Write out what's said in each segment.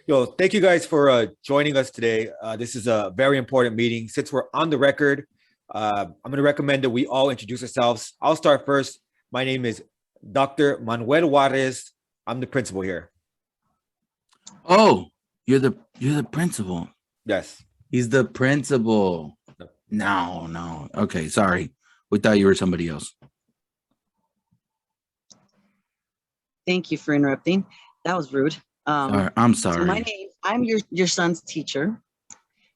Yo, thank you guys for joining us today. This is a very important meeting. Since we're on the record, I'm going to recommend that we all introduce ourselves. I'll start first. My name is Dr. Manuel Juarez. I'm the principal here. Oh, you're the principal. Yes. He's the principal. No. Okay, sorry. We thought you were somebody else. Thank you for interrupting. That was rude. I'm sorry. So I'm your son's teacher.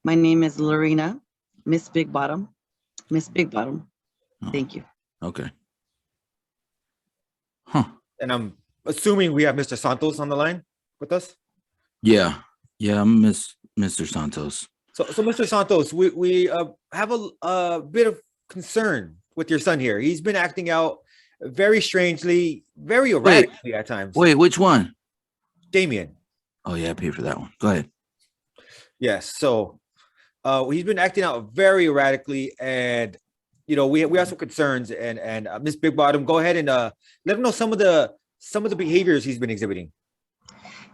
My name is Lorena, Miss Big Bottom. Miss Big Bottom. Thank you. Okay. Huh. And I'm assuming we have Mr. Santos on the line with us. Yeah, I'm Mr. Santos. So Mr. Santos, we have a bit of concern with your son here. He's been acting out very strangely, very erratically at times. Wait, which one? Damien. Oh yeah, I paid for that one. Go ahead. Yes. So he's been acting out very erratically, and we have some concerns. And Miss Big Bottom, go ahead and let him know some of the behaviors he's been exhibiting.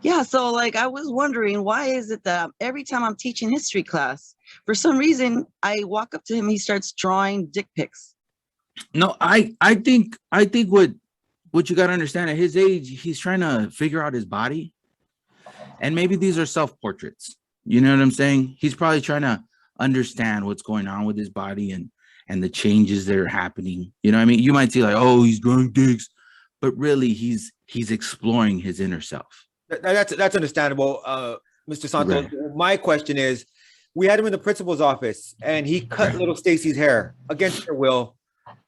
Yeah, so I was wondering, why is it that every time I'm teaching history class, for some reason I walk up to him, he starts drawing dick pics. No, I think what you got to understand, at his age, he's trying to figure out his body, and maybe these are self-portraits. You know what I'm saying? He's probably trying to understand what's going on with his body and the changes that are happening. You know what I mean? You might see oh, he's drawing dicks, but really he's exploring his inner self. That's understandable, Mr. Santos. Right. My question is, we had him in the principal's office, and he cut little Stacy's hair against her will,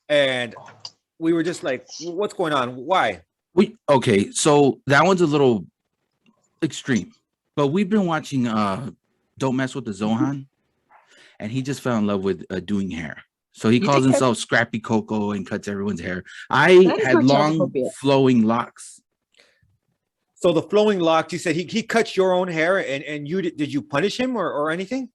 and we were just like, "What's going on? Why?" Okay, so that one's a little extreme, but we've been watching "Don't Mess with the Zohan," and he just fell in love with doing hair. So he calls himself Scrappy Coco and cuts everyone's hair. I had long flowing locks. So the flowing locks, you said he cut your own hair, and did you punish him or anything?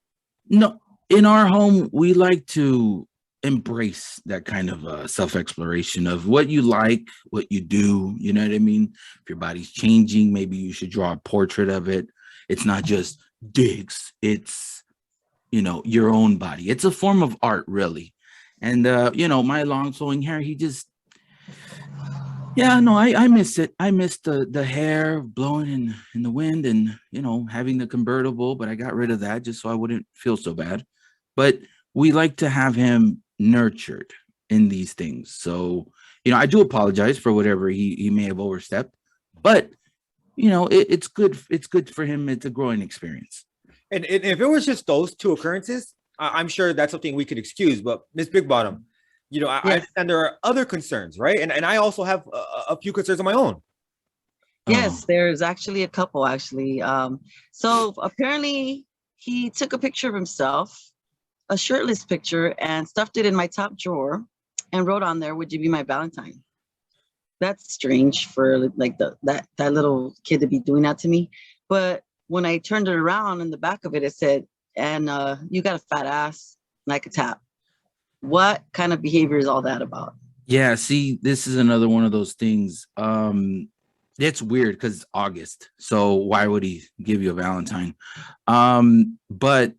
No, in our home, we like to embrace that kind of self-exploration of what you like, what you do. You know what I mean? If your body's changing, maybe you should draw a portrait of it. It's not just digs. It's, your own body. It's a form of art, really. And, my long flowing hair, I miss it. I miss the hair blowing in the wind and, having the convertible, but I got rid of that just so I wouldn't feel so bad. But we like to have him nurtured in these things. So, I do apologize for whatever he may have overstepped, but, it's good. It's good for him. It's a growing experience. And if it was just those two occurrences, I'm sure that's something we could excuse. But Miss Big Bottom, I understand there are other concerns, right? And I also have a few concerns of my own. Yes, there's actually a couple, actually. So apparently he took a picture of himself, a shirtless picture, and stuffed it in my top drawer and wrote on there, "Would you be my Valentine?" That's strange for that little kid to be doing that to me. But when I turned it around, in the back of it, it said, "And you got a fat ass like a tap." What kind of behavior is all that about? Yeah, see, this is another one of those things. It's weird because it's August. So why would he give you a Valentine? But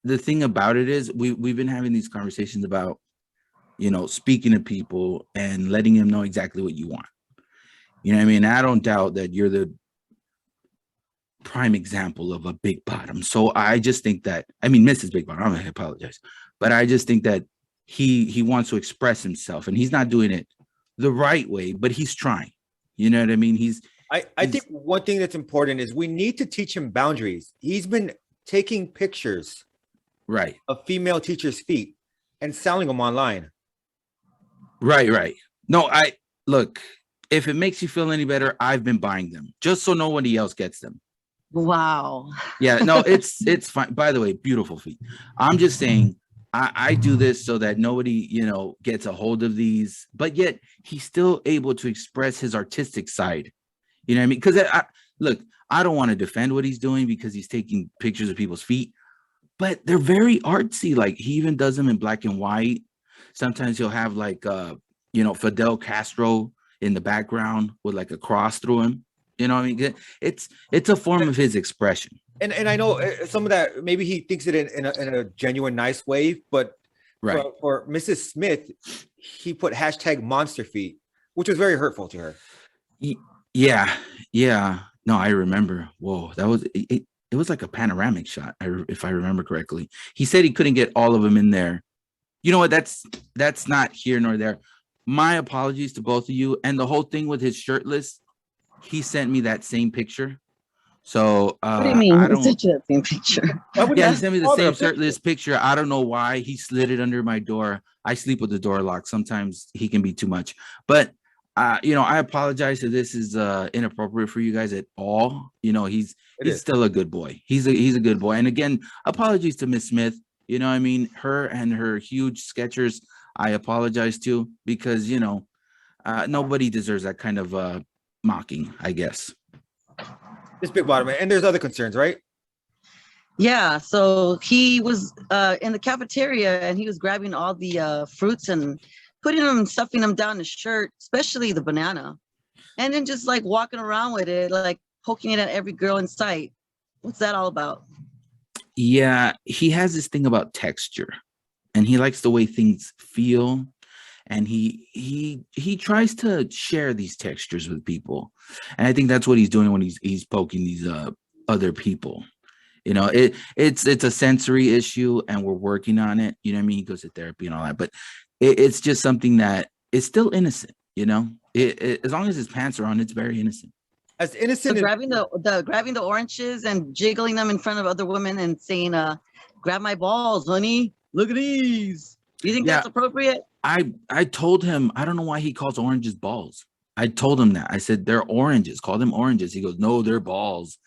the thing about it is we've been having these conversations about, speaking to people and letting them know exactly what you want. You know what I mean? I don't doubt that you're the prime example of a big bottom. So I just think that, Mrs. Big Bottom, I apologize, but I just think that he wants to express himself, and he's not doing it the right way, but he's trying. You know what I mean? I think one thing that's important is we need to teach him boundaries. He's been taking pictures of female teachers' feet and selling them online. Right. No, look, if it makes you feel any better, I've been buying them just so nobody else gets them. Wow. Yeah, no, it's fine. By the way, beautiful feet. I'm just saying, I do this so that nobody, gets a hold of these, but yet he's still able to express his artistic side. You know what I mean? Because look, I don't want to defend what he's doing because he's taking pictures of people's feet, but they're very artsy. Like, he even does them in black and white. Sometimes he'll have Fidel Castro in the background with a cross through him. You know what I mean? It's a form of his expression. And I know some of that, maybe he thinks it in a genuine, nice way, but Right. for Mrs. Smith, he put hashtag monster feet, which was very hurtful to her. Yeah. No, I remember. Whoa, that was it. It was like a panoramic shot, if I remember correctly. He said he couldn't get all of them in there. You know what? That's not here nor there. My apologies to both of you. And the whole thing with his shirtless, he sent me that same picture. So what do you mean? He sent you that same picture? Yeah, he sent me the same shirtless picture. I don't know why. He slid it under my door. I sleep with the door locked. Sometimes he can be too much. But I apologize if this is inappropriate for you guys at all. He's still a good boy. He's a good boy. And again, apologies to Miss Smith. You know what I mean? Her and her huge Skechers, I apologize to, because nobody deserves that kind of mocking, I guess. This big bottom, and there's other concerns, right? Yeah, so he was in the cafeteria and he was grabbing all the fruits and putting them and stuffing them down his shirt, especially the banana, and then just like walking around with it, like poking it at every girl in sight. What's that all about? Yeah, he has this thing about texture, and he likes the way things feel, and he tries to share these textures with people, and I think that's what he's doing when he's poking these other people. It's a sensory issue, and we're working on it. You know what I mean? He goes to therapy and all that, but it's just something that is still innocent. As long as his pants are on, it's very innocent. As innocent so grabbing the oranges and jiggling them in front of other women and saying, grab my balls, honey, look at these. Do you think that's appropriate? I told him, I don't know why he calls oranges balls. I told him that. I said, they're oranges. Call them oranges. He goes, no, they're balls.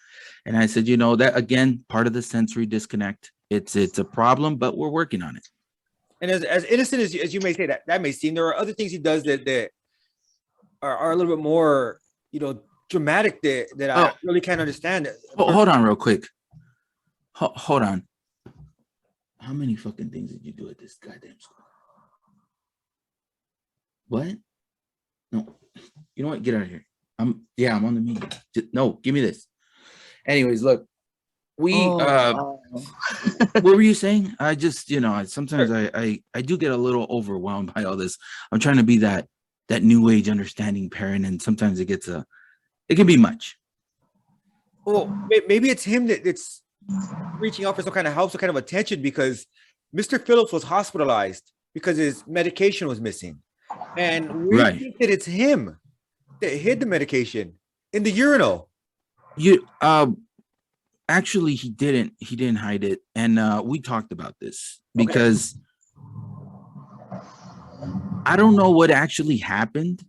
And I said, that, again, part of the sensory disconnect. It's a problem, but we're working on it. And as innocent as you may say that may seem, there are other things he does that are a little bit more, dramatic that I really can't understand. Hold on real quick. Hold on. How many fucking things did you do at this goddamn school? What? No. You know what? Get out of here. I'm on the meeting. No, give me this. Anyways, look. What were you saying? I just, sometimes I do get a little overwhelmed by all this. I'm trying to be that new age understanding parent, and sometimes it can be much. Well, maybe it's him that's reaching out for some kind of help, some kind of attention, because Mr. Phillips was hospitalized because his medication was missing. And we think that it's him that hid the medication in the urinal. Actually, he didn't hide it. And we talked about this because I don't know what actually happened,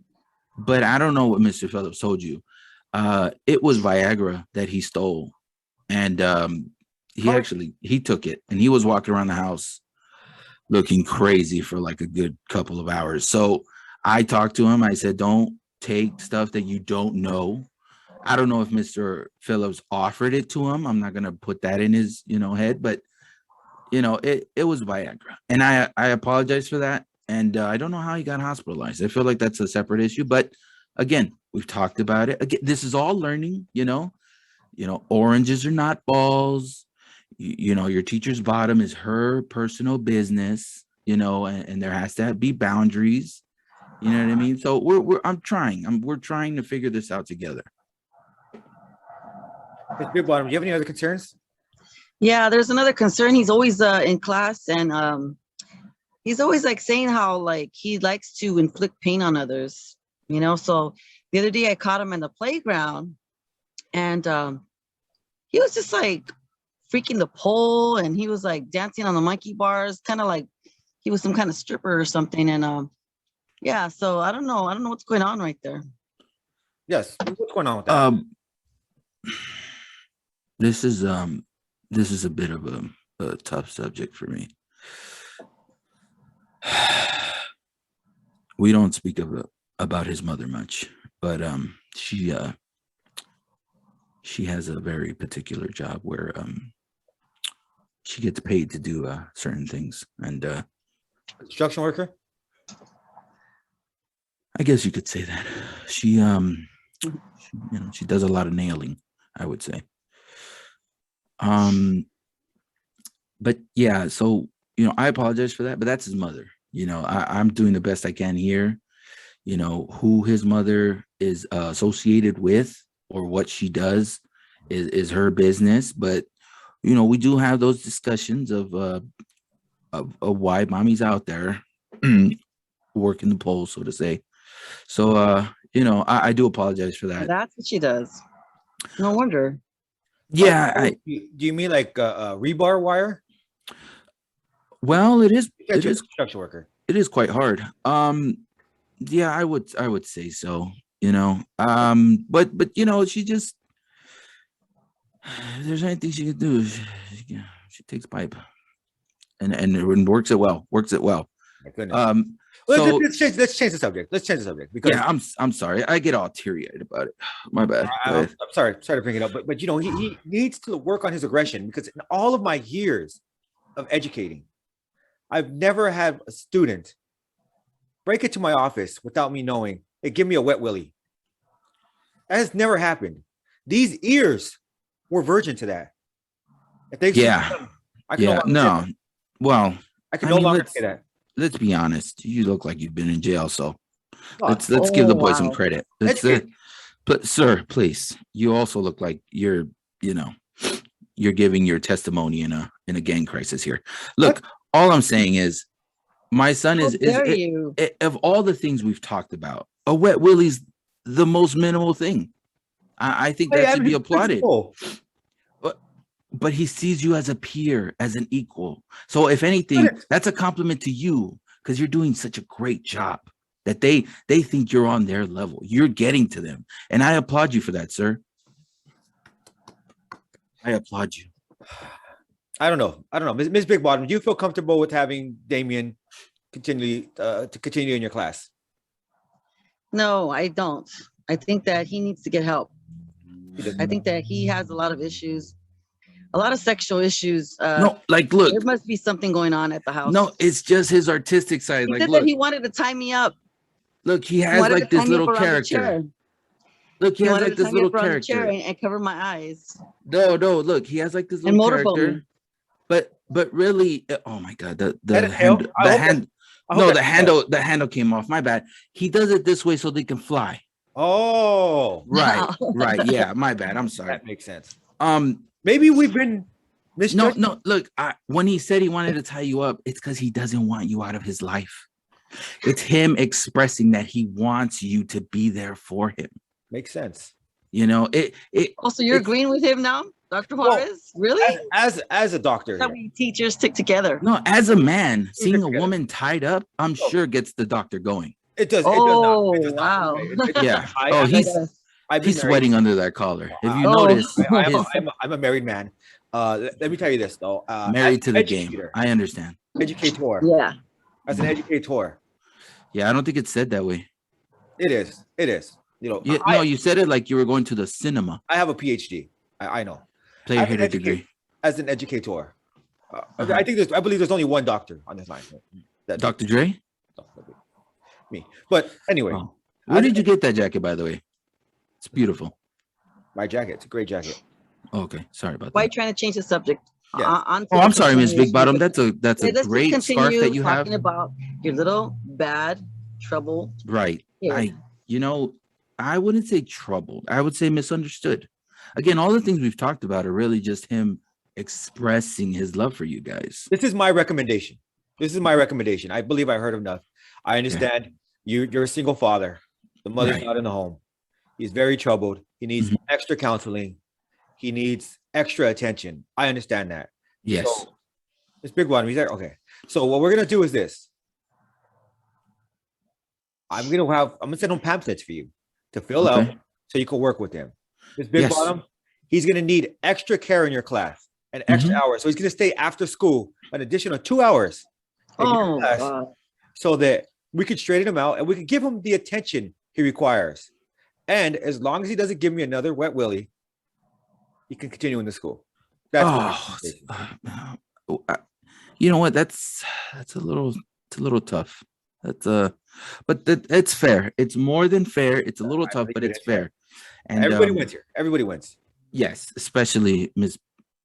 but I don't know what Mr. Phillips told you. It was Viagra that he stole. And he took it, and he was walking around the house looking crazy for like a good couple of hours. So I talked to him. I said, don't take stuff that you don't know. I don't know if Mr. Phillips offered it to him. I'm not going to put that in his, head, but it was Viagra, and I apologize for that. And I don't know how he got hospitalized. I feel like that's a separate issue, but again, we've talked about it. Again, this is all learning, oranges are not balls. Your teacher's bottom is her personal business, and there has to be boundaries. You know what I mean? So we're trying to figure this out together. Big bottom, do you have any other concerns? Yeah, there's another concern. He's always in class, and he's always like saying how like he likes to inflict pain on others. So the other day I caught him in the playground, and he was just like freaking the pole, and he was like dancing on the monkey bars, kind of like he was some kind of stripper or something. And so I don't know what's going on right there. Yes, what's going on with that? This is a bit of a tough subject for me. We don't speak about his mother much, but she has a very particular job where she gets paid to do certain things, and construction worker. I guess you could say that. She does a lot of nailing, I would say. But yeah, so I apologize for that, but that's his mother. I'm doing the best I can here. Who his mother is associated with or what she does is her business. But we do have those discussions of why mommy's out there working the pole, so to say. So I do apologize for that. That's what she does. No wonder. Yeah. Do you mean like rebar wire? Well, it is construction worker. It is quite hard. Yeah, I would say so. But she just, if there's anything she could do, she takes pipe and works it well. My goodness. Let's change the subject. Because I'm sorry. I get all teary-eyed about it. My bad. I'm sorry to bring it up, but he needs to work on his aggression, because in all of my years of educating, I've never had a student break into my office without me knowing, hey, give me a wet willy. That has never happened. These ears were virgin to that. If they I can no longer say that. Let's be honest. You look like you've been in jail, so let's give the boy some credit. But sir, please, you also look like you're giving your testimony in a gang crisis here. Look, all I'm saying is my son is of all the things we've talked about, a wet willy's the most minimal thing. I think that should be applauded. But he sees you as a peer, as an equal. So if anything, that's a compliment to you, because you're doing such a great job that they think you're on their level. You're getting to them. And I applaud you for that, sir. I applaud you. I don't know. Ms. Big Bottom, do you feel comfortable with having Damien continue in your class? No, I don't. I think that he needs to get help. I think that he has a lot of issues, a lot of sexual issues. No, look, there must be something going on at the house. No, it's just his artistic side. He said that he wanted to tie me up. Look, he has like this little character. Look, he has like this little character and cover my eyes. No, look, he has like this little character. But really, oh my God, the handle came off. My bad. He does it this way so they can fly. Oh, right. Yeah, my bad. I'm sorry. That makes sense. Maybe we've been misjudged. No. Look, when he said he wanted to tie you up, it's because he doesn't want you out of his life. It's him expressing that he wants you to be there for him. Makes sense. Also, you're agreeing with him now, Dr. Juarez? Well, really? As a doctor, how many teachers stick together? No, as a man, seeing a woman tied up, I'm sure gets the doctor going. It does. Oh, it does not. Wow. Yeah. He's sweating under that collar. If you notice, I'm a married man. Let me tell you this though. Married to the game. I understand. Educator. Yeah. As an educator. Yeah, I don't think it's said that way. It is. You said it like you were going to the cinema. I have a PhD. I know. Player hater degree. As an educator. I believe there's only one doctor on this line. Dr. Dre? Me. But anyway. Oh. Where did you get that jacket, by the way? It's beautiful. My jacket. It's a great jacket. Oh, okay. Sorry about that. Why are you trying to change the subject? Yeah. I'm sorry, Miss Big Bottom. That's a great scarf that you have. Talking about your little bad trouble. Right. I wouldn't say troubled. I would say misunderstood. Again, all the things we've talked about are really just him expressing his love for you guys. This is my recommendation. I believe I heard enough. I understand you're a single father. The mother's not in the home. He's very troubled. He needs extra counseling. He needs extra attention. I understand that. Yes. So, this Big One, he's like, okay. So what we're gonna do is this. I'm gonna send him pamphlets for you to fill out so you can work with him. This Big Bottom, he's gonna need extra care in your class and extra hours. So he's gonna stay after school an additional 2 hours in your class so that we can straighten him out and we can give him the attention he requires. And as long as he doesn't give me another wet willy, he can continue in the school. You know what? That's a little tough. That's but it's fair. It's more than fair. It's a little I tough, think but it it's is fair. And everybody wins here. Everybody wins. yes, especially Miss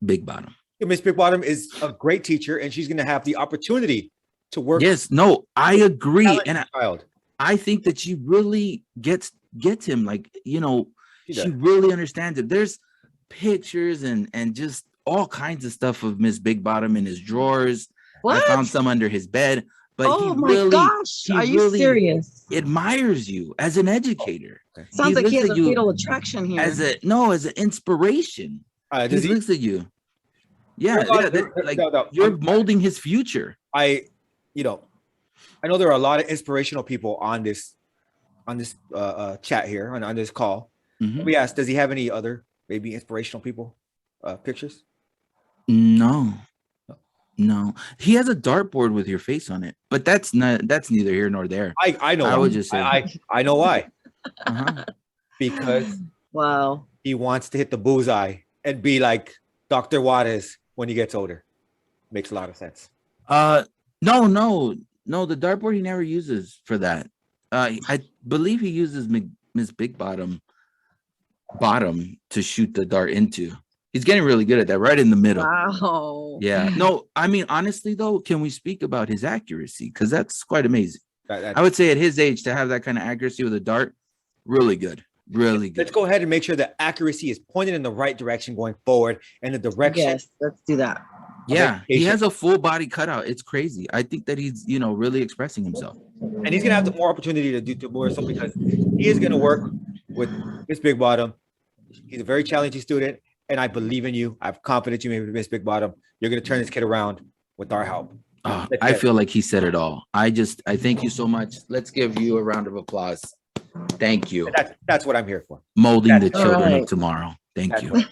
Big Bottom. Miss Big Bottom is a great teacher, and she's going to have the opportunity to work. Yes, no, I agree, and child. I think that she really gets him. Like, you know, she does. really understands it. There's pictures and just all kinds of stuff of Miss Big Bottom in his drawers. What? I found some under his bed. But oh my gosh, are you serious? Admires you as an educator. Okay. Sounds like he has a fatal attraction here. As an inspiration. He looks at you. Yeah, you're molding his future. I know there are a lot of inspirational people on this chat here on this call. Mm-hmm. We asked, does he have any other maybe inspirational people pictures? No. He has a dartboard with your face on it, but that's neither here nor there. I know. I would just say I know why. Uh-huh. Because wow, he wants to hit the bullseye and be like Dr. Juarez when he gets older. Makes a lot of sense. No, the dartboard he never uses for that. I believe he uses Miss Big Bottom to shoot the dart into. He's getting really good at that, right in the middle. Wow. Yeah. No, I mean, honestly, though, can we speak about his accuracy? Because that's quite amazing. I would say at his age to have that kind of accuracy with a dart, really good. Really good. Let's go ahead and make sure that accuracy is pointed in the right direction going forward and the direction. Yes, let's do that. Yeah, he has a full body cutout. It's crazy. I think that he's, really expressing himself. And he's going to have the more opportunity to do more so because he is going to work with Miss Big Bottom. He's a very challenging student, and I believe in you. I have confidence you, Miss Big Bottom. You're going to turn this kid around with our help. I feel like he said it all. I thank you so much. Let's give you a round of applause. Thank you. That's what I'm here for. Molding the children of tomorrow. Thank you.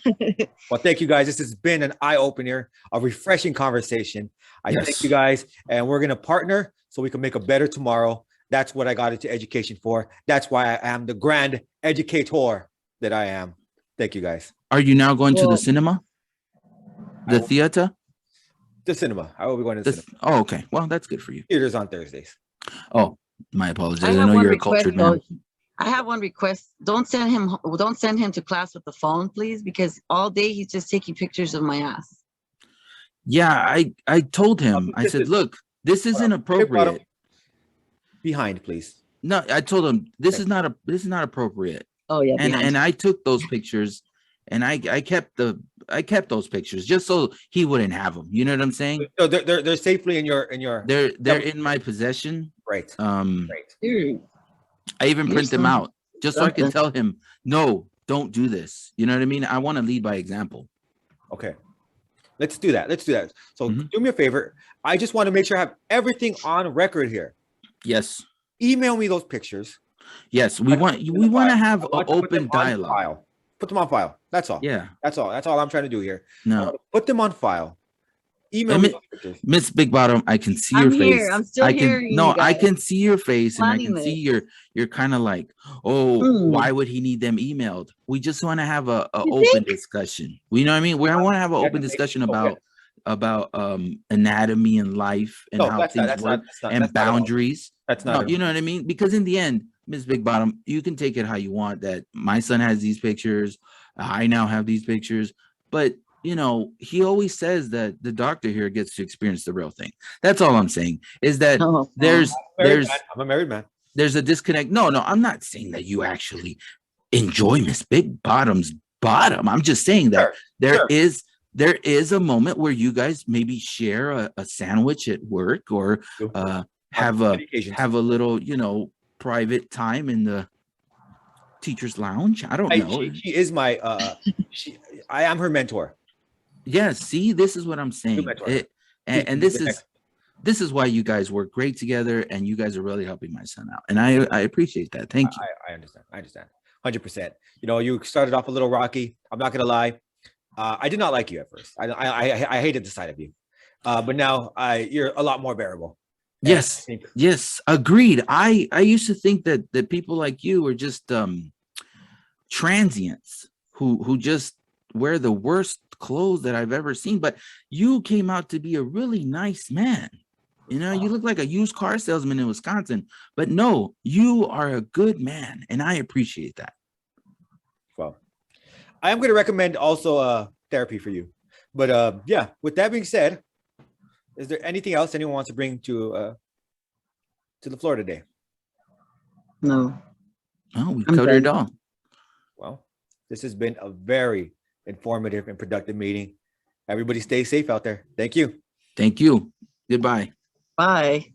Well, thank you guys. This has been an eye-opener, a refreshing conversation. Thank you guys. And we're going to partner so we can make a better tomorrow. That's what I got into education for. That's why I am the grand educator that I am. Thank you guys. Are you now going to the cinema? The theater? The cinema. I will be going to the cinema. Oh, okay. Well, that's good for you. Theater's on Thursdays. Oh, my apologies. I know you're a cultured man. I have one request. Don't send him to class with the phone, please, because all day he's just taking pictures of my ass. Yeah, I told him. I said, look, this isn't appropriate. Behind, please. No, I told him this is not appropriate. Oh yeah. And I took those pictures and I kept those pictures just so he wouldn't have them. You know what I'm saying? So they're safely in your they're in my possession. Right. Dude. I even print them out just so I can tell him, no, don't do this. You know what I mean? I want to lead by example. Okay. Let's do that. So do me a favor. I just want to make sure I have everything on record here. Yes. Email me those pictures. Yes. We want to have an open dialogue. Put them on file. That's all. Yeah. That's all I'm trying to do here. No. Put them on file. Email me those pictures. Miss Big Bottom, I can see your face. I'm still hearing you guys. I can see your face and I can see you're kind of like, why would he need them emailed? We just want to have a open discussion. You know what I mean? We want to have an open discussion about anatomy and life and how things work and boundaries. That's not you know what I mean? Because in the end, Miss Big Bottom, you can take it how you want. That my son has these pictures, I now have these pictures, but he always says that the doctor here gets to experience the real thing. That's all I'm saying is that I'm a married man. There's a disconnect. No, I'm not saying that you actually enjoy Miss Big Bottom's bottom. I'm just saying that there is a moment where you guys maybe share a sandwich at work or have a little, private time in the teacher's lounge. I don't know. She is my I am her mentor. Yes, see, this is what I'm saying. And this is why you guys work great together and you guys are really helping my son out. And I appreciate that. Thank you. I understand. 100%. You started off a little rocky. I'm not going to lie. I did not like you at first. I hated the sight of you. But now you're a lot more bearable. Yes, agreed. I used to think that people like you were just transients who just wear the worst clothes that I've ever seen, but you came out to be a really nice man. You know, you look like a used car salesman in Wisconsin, but no, you are a good man, and I appreciate that. Well, I am going to recommend also therapy for you. But yeah, with that being said, is there anything else anyone wants to bring to the floor today? No. Oh, we I'm covered it done. all. Well, this has been a very informative and productive meeting. Everybody stay safe out there. Thank you. Thank you. Goodbye. Bye.